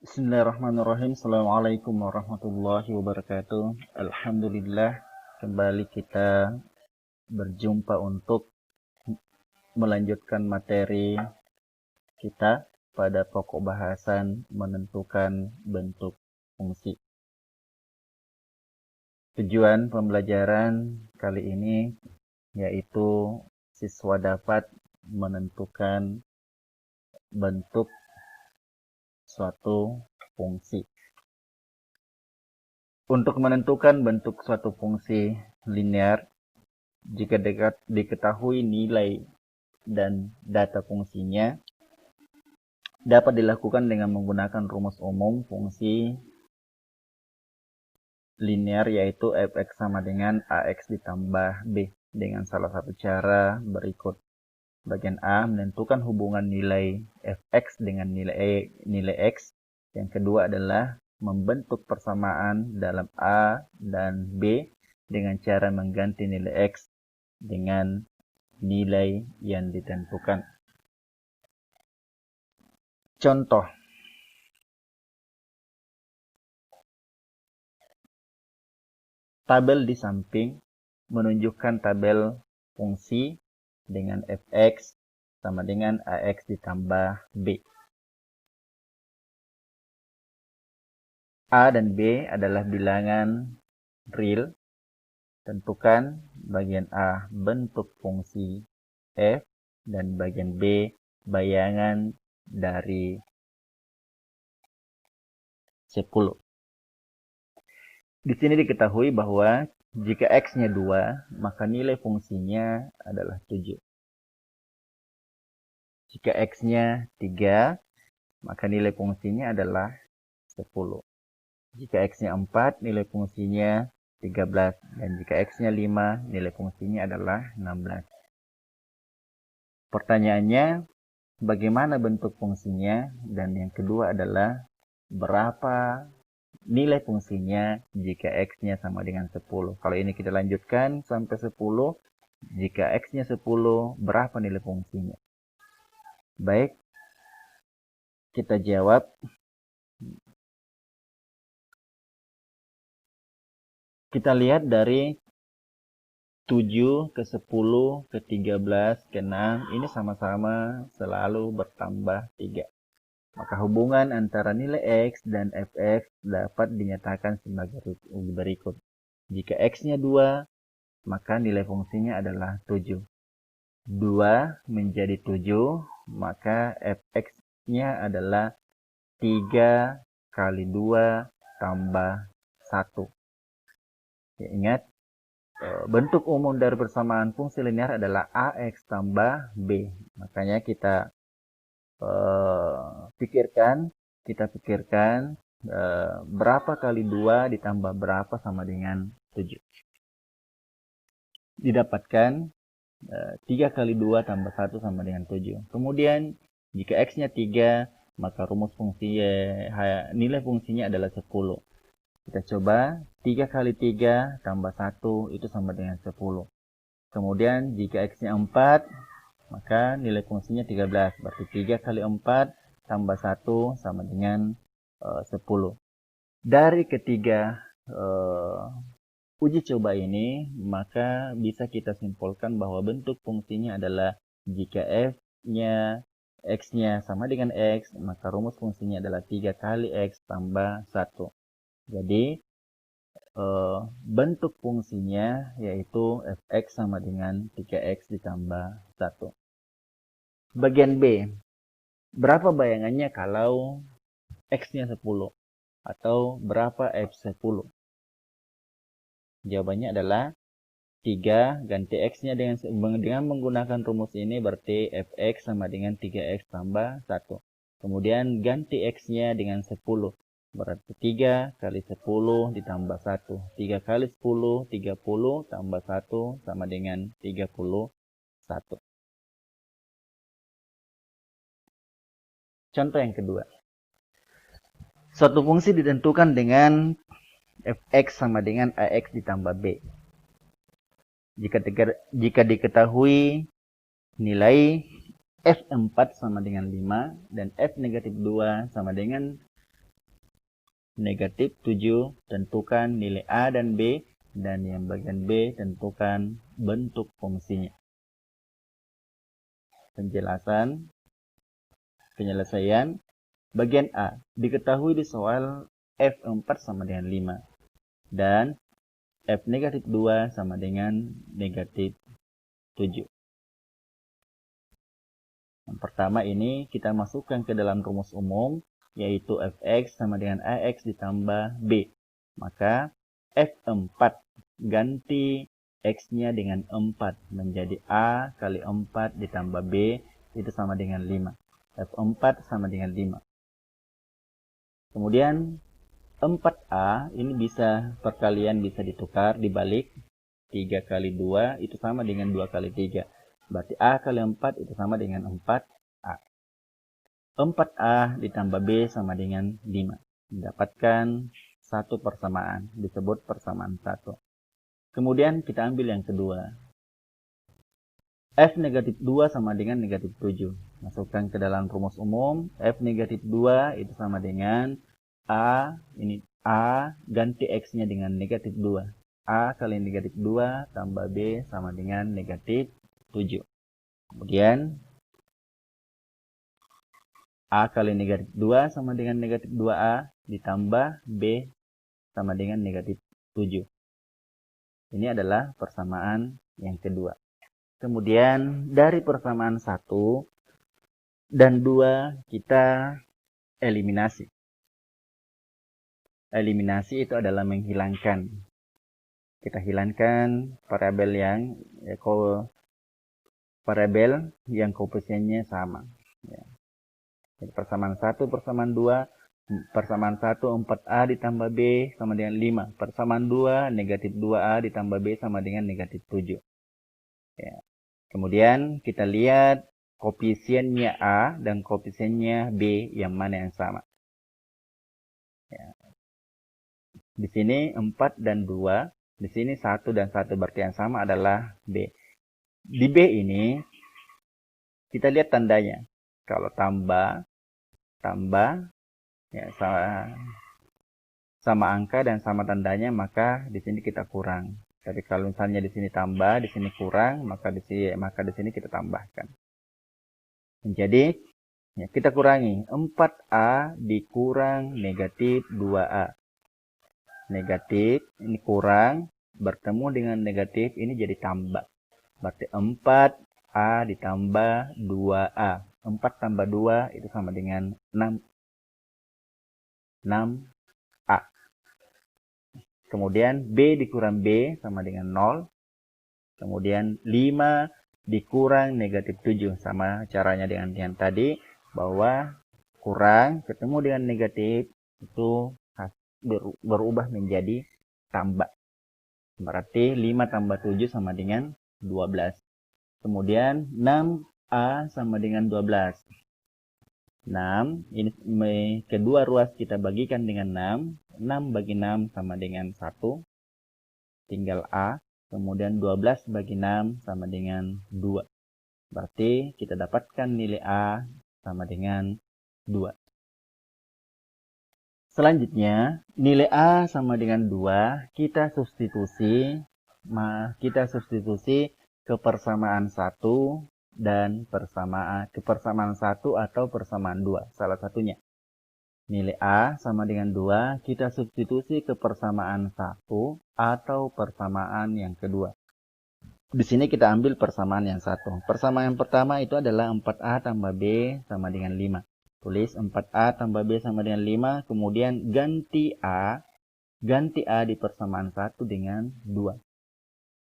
Bismillahirrahmanirrahim. Assalamualaikum warahmatullahi wabarakatuh. Alhamdulillah, kembali kita berjumpa untuk melanjutkan materi kita pada pokok bahasan menentukan bentuk fungsi. Tujuan pembelajaran kali ini yaitu siswa dapat menentukan bentuk suatu fungsi. Untuk menentukan bentuk suatu fungsi linear, jika diketahui nilai dan data fungsinya, dapat dilakukan dengan menggunakan rumus umum fungsi linear, yaitu fx sama dengan ax ditambah b dengan salah satu cara berikut. Bagian A, menentukan hubungan nilai fx dengan nilai x. Yang kedua adalah membentuk persamaan dalam A dan B dengan cara mengganti nilai x dengan nilai yang ditentukan. Contoh. Tabel di samping menunjukkan tabel fungsi dengan fx sama dengan ax ditambah b. A dan B adalah bilangan real. Tentukan bagian A bentuk fungsi f dan bagian B bayangan dari 10. Di sini diketahui bahwa jika x-nya 2, maka nilai fungsinya adalah 7. Jika x-nya 3, maka nilai fungsinya adalah 10. Jika x-nya 4, nilai fungsinya 13. Dan jika x-nya 5, nilai fungsinya adalah 16. Pertanyaannya, bagaimana bentuk fungsinya? Dan yang kedua adalah berapa nilai fungsinya jika x-nya sama dengan 10. Kalau ini kita lanjutkan sampai 10. Jika x-nya 10, berapa nilai fungsinya? Baik, kita jawab. Kita lihat dari 7 ke 10 ke 13 ke 6. Ini sama-sama selalu bertambah 3. Maka hubungan antara nilai x dan fx dapat dinyatakan sebagai berikut. Jika x-nya 2, maka nilai fungsinya adalah 7. 2 menjadi 7, maka fx-nya adalah 3 kali 2 tambah 1. Ya, ingat, bentuk umum dari persamaan fungsi linear adalah ax tambah b. Makanya kita pikirkan berapa kali 2 ditambah berapa sama dengan 7. Didapatkan 3 kali 2 tambah 1 sama dengan 7. Kemudian jika x-nya 3, maka rumus fungsi nilai fungsinya adalah 10. Kita coba 3 kali 3 tambah 1 itu sama dengan 10. Kemudian jika x-nya 4, maka nilai fungsinya 13. Berarti 3 kali 4 tambah 1 sama dengan 10. Dari ketiga uji coba ini, maka bisa kita simpulkan bahwa bentuk fungsinya adalah jika f-nya x-nya sama dengan x, maka rumus fungsinya adalah 3 kali x tambah 1. Jadi bentuk fungsinya yaitu fx sama dengan 3x ditambah 1. Bagian B, berapa bayangannya kalau x-nya 10 atau berapa f10? Jawabannya adalah 3 ganti x-nya dengan menggunakan rumus ini, berarti fx sama dengan 3x tambah 1. Kemudian ganti x-nya dengan 10. Berarti 3 kali 10 ditambah 1. 3 kali 10, 30 tambah 1 sama dengan 31. Contoh yang kedua. Suatu fungsi ditentukan dengan fx sama dengan ax ditambah b. Jika diketahui nilai f4 sama dengan 5 dan f negatif 2 sama dengan negatif 7, tentukan nilai A dan B, dan yang bagian B tentukan bentuk fungsinya. Penyelesaian bagian A. Diketahui di soal F4 sama dengan 5 dan F negatif 2 sama dengan negatif 7. Yang pertama ini kita masukkan ke dalam rumus umum, yaitu Fx sama dengan Ax ditambah B. Maka F4 ganti X-nya dengan 4 menjadi A kali 4 ditambah B, itu sama dengan 5. F4 sama dengan 5. Kemudian 4A ini bisa perkalian, bisa ditukar, dibalik. 3 kali 2 itu sama dengan 2 kali 3. Berarti A kali 4 itu sama dengan 4A. 4A ditambah B sama dengan 5. Mendapatkan satu persamaan, disebut persamaan 1. Kemudian kita ambil yang kedua. F negatif 2 sama dengan negatif 7. Masukkan ke dalam rumus umum. F negatif 2 itu sama dengan A, ini A ganti X-nya dengan negatif 2. A kali negatif 2 tambah B sama dengan negatif 7. Kemudian A kali negatif 2 sama dengan negatif 2A ditambah B sama dengan negatif 7. Ini adalah persamaan yang kedua. Kemudian dari persamaan 1 dan 2 kita eliminasi. Eliminasi itu adalah menghilangkan. Kita hilangkan variabel yang koefisiennya sama. Ya. Jadi persamaan 1, persamaan 2, persamaan 1 4A ditambah B sama dengan 5. Persamaan 2 negatif 2A ditambah B sama dengan negatif 7. Ya. Kemudian kita lihat koefisiennya A dan koefisiennya B yang mana yang sama. Ya. Di sini 4 dan 2, di sini 1 dan 1, berarti yang sama adalah B. Di B ini kita lihat tandanya. Kalau tambah ya sama angka dan sama tandanya, maka di sini kita kurang. Tapi kalau misalnya di sini tambah, di sini kurang, maka di sini kita tambahkan. Jadi ya, kita kurangi 4A dikurang negatif 2A. Negatif ini kurang bertemu dengan negatif ini jadi tambah. Berarti 4A ditambah 2A. 4 tambah 2 itu sama dengan 6A. Kemudian B dikurang B sama dengan 0. Kemudian 5 dikurang negatif 7. Sama caranya dengan yang tadi, bahwa kurang ketemu dengan negatif itu berubah menjadi tambah. Berarti 5 tambah 7 sama dengan 12. Kemudian 6A sama dengan 12. 6, ini kedua ruas kita bagikan dengan 6. 6 bagi 6 sama dengan 1. Tinggal A. Kemudian 12 bagi 6 sama dengan 2. Berarti kita dapatkan nilai A sama dengan 2. Selanjutnya, nilai A sama dengan 2, kita substitusi ke persamaan 1 dan ke persamaan 1 atau persamaan 2, salah satunya. Nilai A sama dengan 2, kita substitusi ke persamaan 1 atau persamaan yang kedua. Di sini kita ambil persamaan yang satu. Persamaan yang pertama itu adalah 4A tambah B sama dengan 5. Tulis 4A tambah B sama dengan 5, kemudian ganti A di persamaan 1 dengan 2.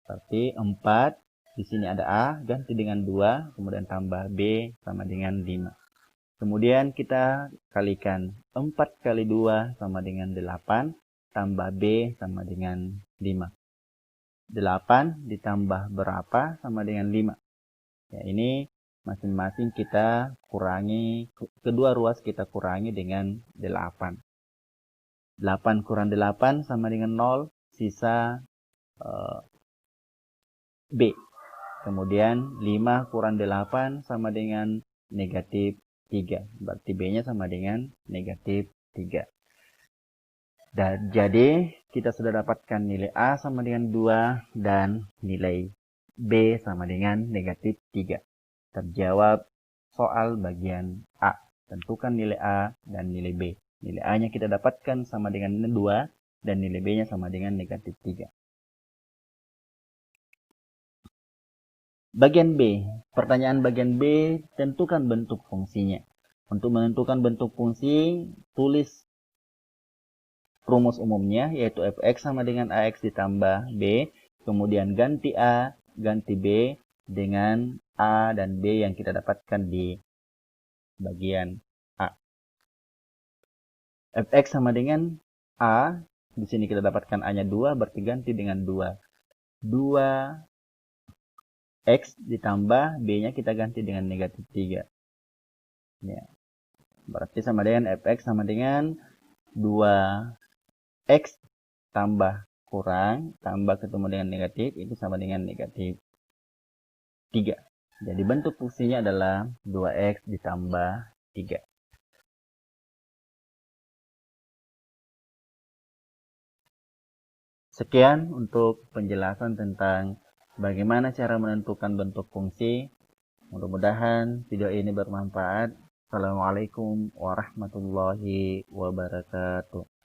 Berarti 4, di sini ada A, ganti dengan 2, kemudian tambah B sama dengan 5. Kemudian kita kalikan 4 kali 2 sama dengan 8, tambah B sama dengan 5. 8 ditambah berapa sama dengan 5. Ya, ini masing-masing kita kurangi, kedua ruas kita kurangi dengan 8. 8 kurang 8 sama dengan 0, sisa B. Kemudian 5 kurang 8 sama dengan negatif 3. Berarti B-nya sama dengan negatif 3. Dan jadi kita sudah dapatkan nilai A sama dengan 2 dan nilai B sama dengan negatif 3. Terjawab soal bagian A. Tentukan nilai A dan nilai B. Nilai A-nya kita dapatkan sama dengan 2 dan nilai B-nya sama dengan negatif 3. Bagian B. Pertanyaan bagian B, tentukan bentuk fungsinya. Untuk menentukan bentuk fungsi, tulis rumus umumnya, yaitu fx sama dengan ax ditambah b, kemudian ganti a, ganti b dengan a dan b yang kita dapatkan di bagian a. Fx sama dengan a, di sini kita dapatkan a-nya 2, berarti ganti dengan 2. 2x ditambah b-nya kita ganti dengan negatif 3. Ya. Berarti sama dengan fx sama dengan 2x tambah kurang, tambah ketemu dengan negatif, itu sama dengan negatif 3. Jadi bentuk fungsinya adalah 2x ditambah 3. Sekian untuk penjelasan tentang bagaimana cara menentukan bentuk fungsi. Mudah-mudahan video ini bermanfaat. Assalamualaikum warahmatullahi wabarakatuh.